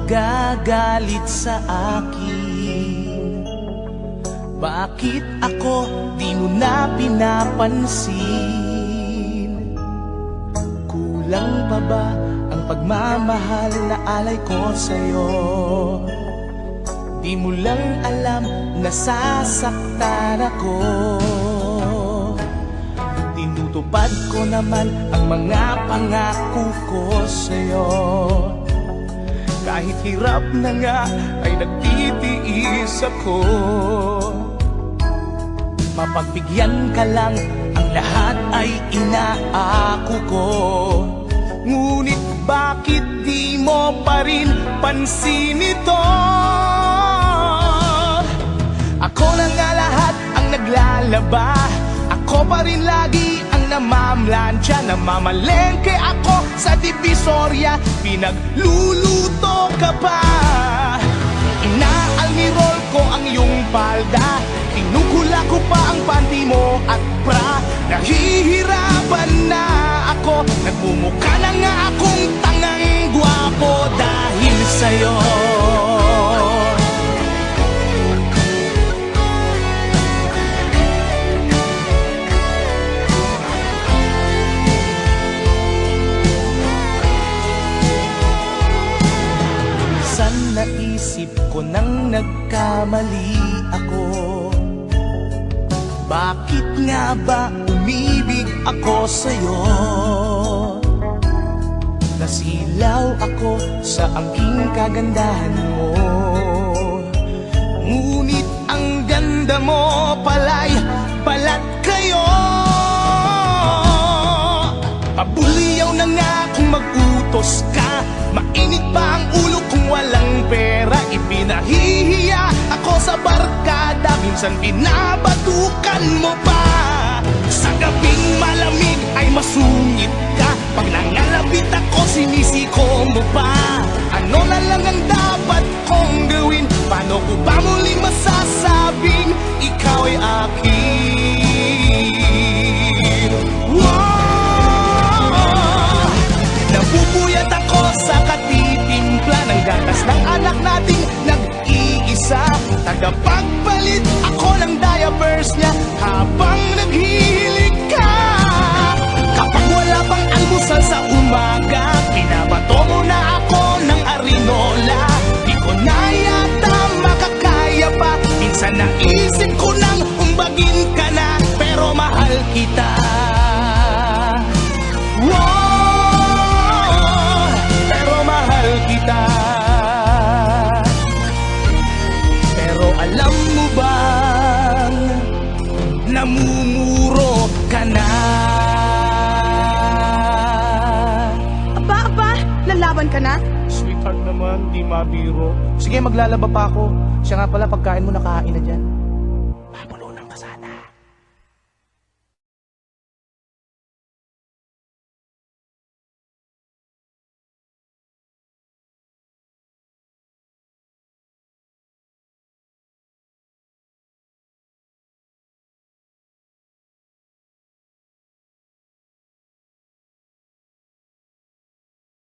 nagagalit sa akin? Bakit ako di mo na pinapansin? Kulang pa ba ang pagmamahal na alay ko sa'yo? Di mo lang alam na sasaktan ako. Tinutupad ko naman ang mga pangako ko sa'yo. Kahit hirap na nga ay nagtitiis ako. Mapagbigyan ka lang, ang lahat ay inaako ko. Ngunit bakit di mo pa rin pansin ito? Ako na nga lahat ang naglalaba. Ako pa rin lagi ang namamlansya. Namamalengke ako sa Divisoria. Pinagluluto ka pa. Inaalmirol ko ang iyong palda. Kinukula ko pa ang panty mo at bra. Nahihirapan na ako. Nagmumukha na nga akong tangang gwapo dahil sa'yo. Minsan naisip ko nang nagkamali ako. Bakit nga ba umibig ako sa'yo? Nasilaw ako sa angking kagandahan mo. Ngunit ang ganda mo pala'y balat kayo. Pabuliyaw na nga kung mag-utos ka. Mainit pa ang ulo kung walang pera. Ipinahihiya ako sa barkada. Minsan binabatukan mo pa. Sa gabing malamig ay masungit ka. Pag nangalabit ako sinisiko mo pa. Ano na lang ang dapat kong gawin? Paano ko ba muling masasabing ikaw ay akin? Wow! Napupuyat ako sa katitimpla ng gatas ng anak nating nag-iisa. Tagapagpalit ako ng diapers niya habang naghihilig ka. Kapag wala pang almusal sa umaga, pinabato mo na ako ng arinola. Di ko na yata makakaya pa. Minsan naisip ko nang umbagin ka na, pero mahal kita. Wow! Pero mahal kita. Pero alam mo bang namumuro ka na? Aba, lalaban ka na? Sweetheart naman, di mabiro. Sige, maglalaba pa ako. Siya nga pala, pagkain mo nakahain na dyan.